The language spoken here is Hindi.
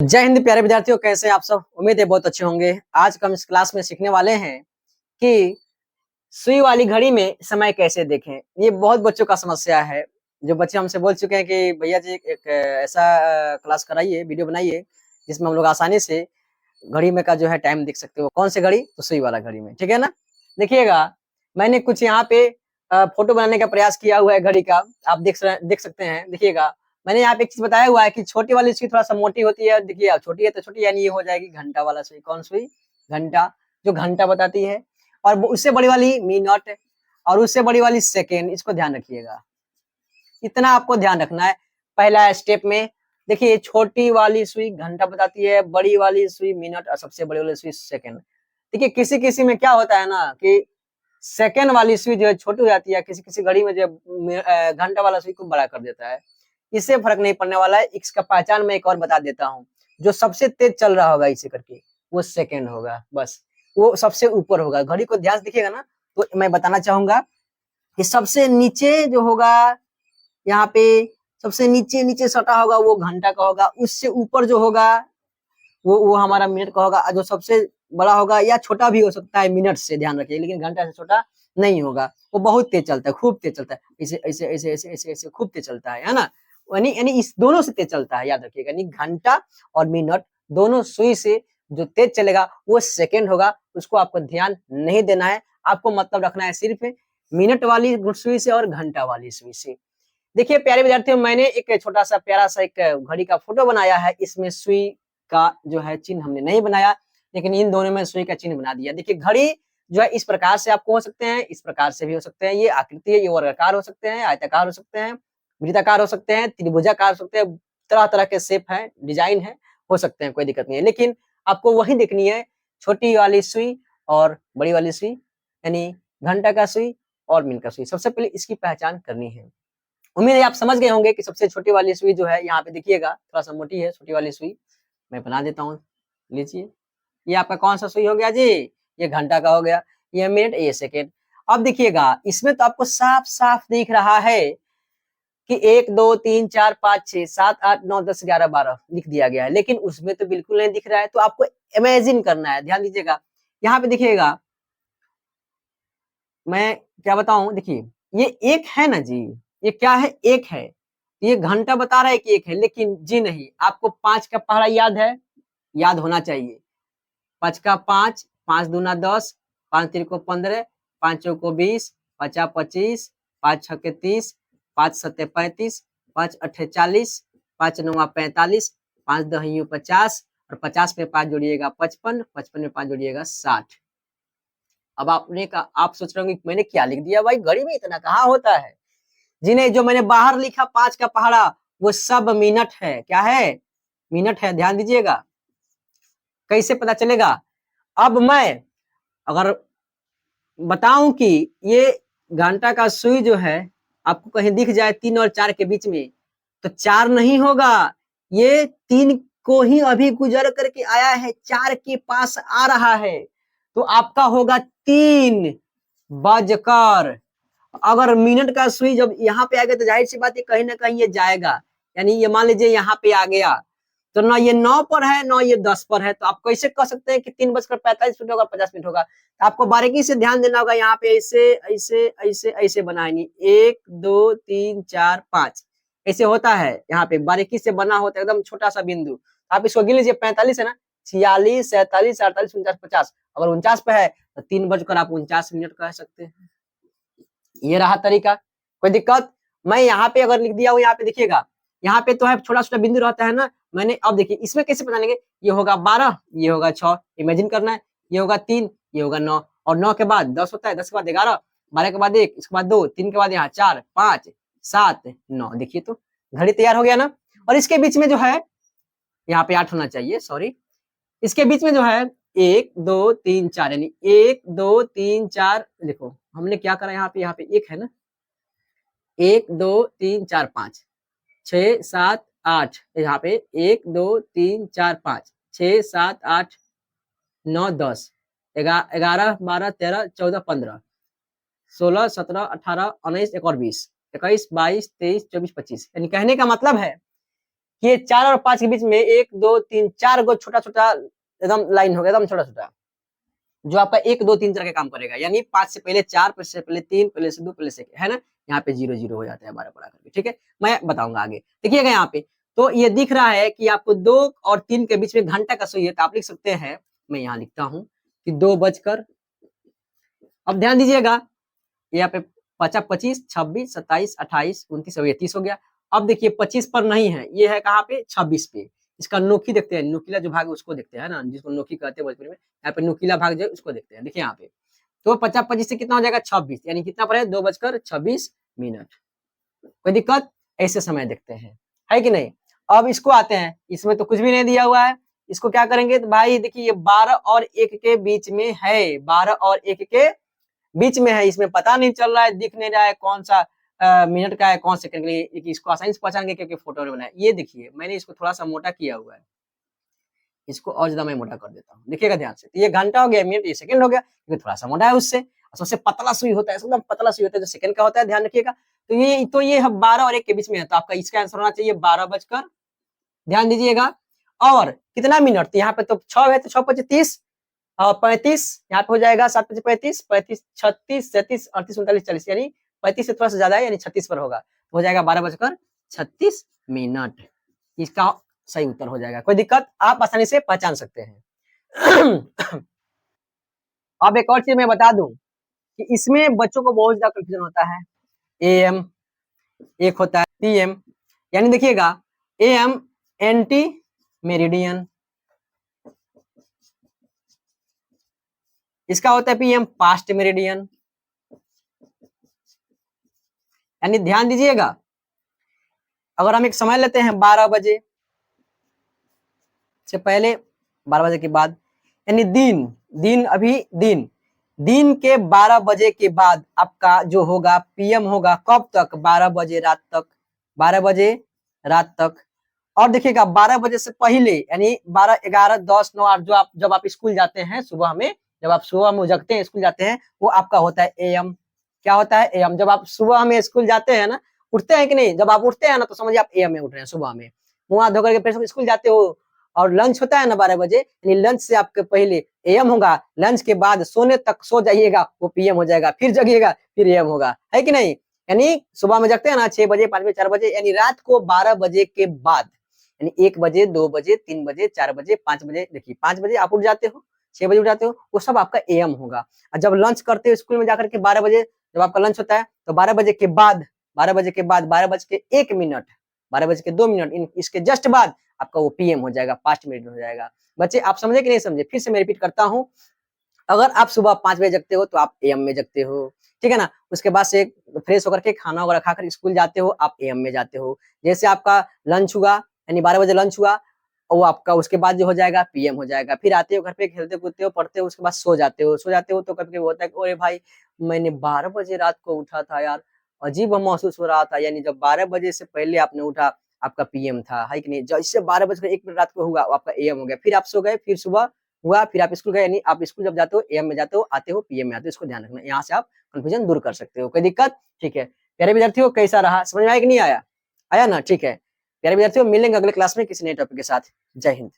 जय हिंद प्यारे विद्यार्थियों, कैसे हैं आप सब। उम्मीद है बहुत अच्छे होंगे। आज हम इस क्लास में सीखने वाले हैं कि सुई वाली घड़ी में समय कैसे देखें। ये बहुत बच्चों का समस्या है। जो बच्चे हमसे बोल चुके हैं कि भैया जी एक ऐसा क्लास कराइए, वीडियो बनाइए जिसमें हम लोग आसानी से घड़ी में का जो है टाइम देख सकते हो। कौन सी घड़ी? तो सुई वाला घड़ी में, ठीक है ना। देखिएगा, मैंने कुछ यहाँ पे फोटो बनाने का प्रयास किया हुआ है घड़ी का। आप देख सकते हैं। देखिएगा, मैंने यहाँ पे एक चीज बताया हुआ है कि छोटी वाली सुई थोड़ा सा मोटी होती है। देखिए, छोटी है तो छोटी, यानी ये हो जाएगी घंटा वाला सुई। कौन सुई? घंटा, जो घंटा बताती है। और उससे बड़ी वाली मिनट, और उससे बड़ी वाली सेकेंड। इसको ध्यान रखिएगा, इतना आपको ध्यान रखना है। पहला स्टेप में देखिए, छोटी वाली सुई घंटा बताती है, बड़ी वाली सुई मिनट, और सबसे बड़ी वाली सुई सेकेंड। देखिए, किसी किसी में क्या होता है ना कि सेकेंड वाली सुई जो है छोटी हो जाती है, किसी किसी घड़ी में जो घंटा वाला सुई को बड़ा कर देता है। इससे फर्क नहीं पड़ने वाला है। इसका पहचान मैं एक और बता देता हूँ। जो सबसे तेज चल रहा होगा इसे करके, वो सेकेंड होगा। बस वो सबसे ऊपर होगा। घड़ी को ध्यान से देखिएगा ना, तो मैं बताना चाहूंगा कि सबसे नीचे जो होगा, यहाँ पे सबसे नीचे नीचे सटा होगा वो घंटा का होगा। उससे ऊपर जो होगा वो हमारा मिनट का होगा। जो सबसे बड़ा होगा या छोटा भी हो सकता है मिनट से, ध्यान रखिए, लेकिन घंटा से छोटा नहीं होगा। वो बहुत तेज चलता है, खूब तेज चलता है। ऐसे ऐसे ऐसे ऐसे ऐसे ऐसे खूब तेज चलता है ना। यानी यानी इस दोनों से तेज चलता है, याद रखिएगा। यानी घंटा और मिनट दोनों सुई से जो तेज चलेगा वो सेकेंड होगा। उसको आपको ध्यान नहीं देना है। आपको मतलब रखना है सिर्फ मिनट वाली सुई से और घंटा वाली सुई से। देखिए प्यारे विद्यार्थियों, मैंने एक छोटा सा प्यारा सा एक घड़ी का फोटो बनाया है। इसमें सुई का जो है चिन्ह हमने नहीं बनाया, लेकिन इन दोनों में सुई का चिन्ह बना दिया। देखिए, घड़ी जो है इस प्रकार से आपको हो सकते हैं, इस प्रकार से भी हो सकते हैं। ये आकृति है, ये वर्गाकार हो सकते हैं, आयताकार हो सकते हैं, वृत्ताकार हो सकते हैं, त्रिभुजाकार हो सकते हैं। तरह तरह के शेप है, डिजाइन है, हो सकते हैं, कोई दिक्कत नहीं है। लेकिन आपको वही देखनी है, छोटी वाली सुई और बड़ी वाली सुई, यानी घंटा का सुई और मिनट का सुई। सबसे पहले इसकी पहचान करनी है। उम्मीद है आप समझ गए होंगे कि सबसे छोटी वाली सुई जो है, यहाँ पे देखिएगा थोड़ा सा मोटी है छोटी वाली सुई। मैं बना देता हूँ, लीजिए। ये आपका कौन सा सुई हो गया जी? ये घंटा का हो गया। ये मिनट, ये सेकेंड। अब देखिएगा, इसमें तो आपको साफ साफ दिख रहा है कि 1 2 3 4 5 6 7 8 9 10 11 12 लिख दिया गया है, लेकिन उसमें तो बिल्कुल नहीं दिख रहा है। तो आपको इमेजिन करना है। ध्यान दीजिएगा, यहाँ पे देखिएगा, मैं क्या बताऊं। देखिए, ये एक है ना जी, ये क्या है? एक है। ये घंटा बता रहा है कि एक है, लेकिन जी नहीं। आपको 5 का पहाड़ा याद है? याद होना चाहिए। 5 का 5, 5 दूना 10, 5 तिरको 15, 5 चौको 20, 5 25, 5 छक्के 30, 5 सत्ते 35, 5 अट्ठे 40, 5 नौवा 45, 5 दहियों 50, और 50 में 5 जोड़िएगा 55, 55 में 5 जोड़िएगा 60। अब आप सोच रहे होंगे मैंने क्या लिख दिया भाई, घड़ी में इतना कहाँ होता है। जी नहीं, जो मैंने बाहर लिखा 5 का पहाड़ा, वो सब मिनट है। क्या है? मिनट है। ध्यान दीजिएगा, कैसे पता चलेगा? अब मैं अगर बताऊं कि ये घंटा का सुई जो है आपको कहीं दिख जाए 3 और 4 के बीच में, तो 4 नहीं होगा। ये 3 को ही अभी गुजर करके आया है, 4 के पास आ रहा है। तो आपका होगा 3 बजकर। अगर मिनट का सुई जब यहाँ पे आ गया, तो जाहिर सी बात है कहीं ना कहीं ये जाएगा। यानी ये मान लीजिए यहाँ पे आ गया, तो ना ये 9 पर है ना ये 10 पर है। तो आप कैसे कह सकते हैं कि 3 बजकर 45 मिनट होगा, 50 मिनट होगा? तो आपको बारीकी से ध्यान देना होगा। यहाँ पे ऐसे ऐसे ऐसे ऐसे बनाएंगे, 1 2 3 4 5 ऐसे होता है। यहाँ पे बारीकी से बना होता है, एकदम छोटा सा बिंदु। आप इसको गिन लीजिए, 45 है ना, 46 47 48 49 50। अगर 49 पे है तो 3 बजकर 49 मिनट कह सकते हैं। ये रहा तरीका, कोई दिक्कत? मैं यहाँ पे अगर लिख दिया हूँ, यहाँ पे देखिएगा, यहाँ पे तो है छोटा छोटा बिंदु रहता है ना। मैंने अब देखिए इसमें कैसे पता लेंगे, ये होगा 12, ये होगा 6, इमेजिन करना है। ये होगा 3, ये होगा 9, और 9 के बाद 10 होता है, 10 के बाद 11, 12 के बाद 1, इसके बाद 2, 3 के बाद यहाँ 4 5 7 9। देखिए तो घड़ी तैयार हो गया ना। और इसके बीच में जो है, यहाँ पे 8 होना चाहिए, सॉरी। इसके बीच में जो है 1 2 3 4, यानी 1 2 3 4। देखो हमने क्या करा, यहाँ पे 1 है ना, 1 2 3 4 5 6 7 8। यहाँ पे 1 2 3 4 5 6 7 8 9 10 11 12 13 14 15 16 17 18 19 एक और 20 21 22 23 24 25। यानी कहने का मतलब है ये 4 और 5 के बीच में 1 2 3 4 गो छोटा-छोटा एकदम लाइन होगा, एकदम छोटा-छोटा, जो आपका 1 2 3 तरह के काम करेगा। यानी 5 से पहले 4, 5 से पहले 3, पहले से 2, पहले से 1, है ना? यहाँ पे 0 0 हो जाता है 12 बढ़ा करके, ठीक है? मैं बताऊँगा आगे। देखिएगा यहाँ पे, तो ये दिख रहा है कि आपको 2 और 3 के बीच में घंटा का सुई है, तो आप लिख सकते हैं, मैं यहाँ लिखता हूँ कि 2 बजकर, अब ध्यान दीजिएगा, यहाँ पे 5 25, 26, 27, 28, 29 और ये 30 हो गया। अब देखिए 25 पर नहीं है, ये है कहाँ पे? 26 पे। इसका नोकी देखते हैं, नुकीला जो भाग है उसको देखते हैं, है ना? जिसको नोकी कहते हैं भोजपुरी में। यहाँ पे नुकीला भाग जो है उसको देखते हैं। देखिए यहाँ पे, तो 50 25 से कितना हो जाएगा? 26, यानी कितना पर है? 2 बजकर 26 मिनट। कोई दिक्कत? ऐसे समय देखते हैं, है कि नहीं? अब इसको आते हैं, इसमें तो कुछ भी नहीं दिया हुआ है। इसको क्या करेंगे? तो भाई देखिए ये 12 और 1 के बीच में है, 12 और 1 के बीच में है, इसमें पता नहीं चल रहा है, दिख नहीं रहा है कौन सा मिनट का है, कौन सेकंड के लिए, इसको आसानी से पहचानेंगे क्योंकि फोटो ने बनाया। ये देखिए मैंने इसको थोड़ा-सा मोटा किया हुआ है। इसको और ज़्यादा मैं मोटा कर देता हूँ। देखिएगा ध्यान से, तो ये घंटा हो गया, मिनट, ये सेकंड हो गया, क्योंकि थोड़ा-सा मोटा है उससे। और सबसे पतला सुई होता है, एकदम पतला सुई होता है जो सेकंड का होता है, ध्यान रखिएगा। तो ये 12 और 1 के बीच में है, तो आपका इसका आंसर होना चाहिए 12 बजकर, ध्यान दीजिएगा, और कितना मिनट? तो यहाँ पे तो 6 है, तो 6 पचे 30 और 35, यहाँ पे हो जाएगा 7 पचे 35, 35 36 37 38 39 40, यानी 35 से थोड़ा सा ज्यादा है, यानी 36 पर होगा, तो हो जाएगा 12 बजकर 36 मिनट। इसका सही उत्तर हो जाएगा। कोई दिक्कत? आप आसानी से पहचान सकते हैं। अब एक और चीज मैं बता दूं कि इसमें बच्चों को बहुत ज्यादा कंफ्यूजन होता है। एएम, एक होता है पीएम, यानी देखिएगा एएम एंटी मेरिडियन, इसका होता है पीएम पास्ट मेरिडियन। यानी ध्यान दीजिएगा, अगर हम एक समय लेते हैं 12 बजे से पहले, 12 बजे के बाद, यानी दिन, दिन अभी दिन, दिन के 12 बजे के बाद आपका जो होगा पीएम होगा, कब तक? 12 बजे रात तक, 12 बजे रात तक। और देखिएगा 12 बजे से पहले, यानी 12 11 10 9 8, जो आप जब आप स्कूल जाते हैं सुबह में, जब आप सुबह में जगते हैं स्कूल जाते हैं, वो आपका होता है एएम। क्या होता है? एएम। जब आप सुबह में स्कूल जाते हैं ना, उठते हैं कि नहीं, जब आप उठते हैं ना, तो समझिए आप एएम में उठ रहे हैं सुबह में, मुंह हाथ धो करके फिर स्कूल जाते हो, और लंच होता है ना 12 बजे, यानी लंच से आपके पहले एएम होगा, लंच के बाद सोने तक सो जाइएगा, वो पीएम हो जाएगा, फिर जगिएगा, फिर एएम होगा, है कि नहीं? यानी सुबह में जगते हैं ना 6 बजे 5 बजे 4 बजे, यानी रात को 12 बजे के बाद, यानी 1 बजे 2 बजे 3 बजे 4 बजे 5 बजे, देखिए 5 बजे आप उठ जाते हो, 6 बजे उठ जाते हो, वो सब आपका एएम होगा। और जब लंच करते हो स्कूल में जाकर के 12 बजे, जब आपका लंच होता है, तो 12 बजे के बाद, 12 बजे के बाद 12 बज के 1 मिनट, 12 बज के 2 मिनट, इसके जस्ट बाद आपका वो पीएम हो जाएगा, 5 मिनट हो जाएगा। बच्चे आप समझे कि नहीं समझे? फिर से मैं रिपीट करता हूँ, अगर आप सुबह 5 बजे जगते हो तो आप एएम में जगते हो, ठीक है ना? उसके बाद से फ्रेश होकर के खाना वगैरह खाकर स्कूल जाते हो, आप एएम में जाते हो। जैसे आपका लंच हुआ, यानी 12 बजे लंच हुआ, वो आपका उसके बाद जो हो जाएगा पीएम हो जाएगा। फिर आते हो घर पे, खेलते कूदते हो, पढ़ते हो, उसके बाद सो जाते हो। सो जाते हो तो कभी-कभी होता है कि अरे भाई, मैंने 12 बजे रात को उठा था यार, अजीब महसूस हो रहा था। यानी जब 12 बजे से पहले आपने उठा, आपका पीएम था, है कि नहीं? जैसे 12 बजकर 1 मिनट रात को हुआ, वो आपका एएम हो गया। फिर आप सो गए, फिर सुबह हुआ, फिर आप स्कूल गए, यानी आप स्कूल जब जाते हो एएम में जाते हो, आते हो पीएम में आते हो। इसको ध्यान रखना, यहाँ से आप कंफ्यूजन दूर कर सकते हो। कोई दिक्कत? ठीक है। प्यारे विद्यार्थियों, कैसा रहा? समझ में आया कि नहीं आया? आया ना? ठीक है। प्यारे विद्यार्थियों, मिलेंगे अगले क्लास में किसी नए टॉपिक के साथ। जय हिंद।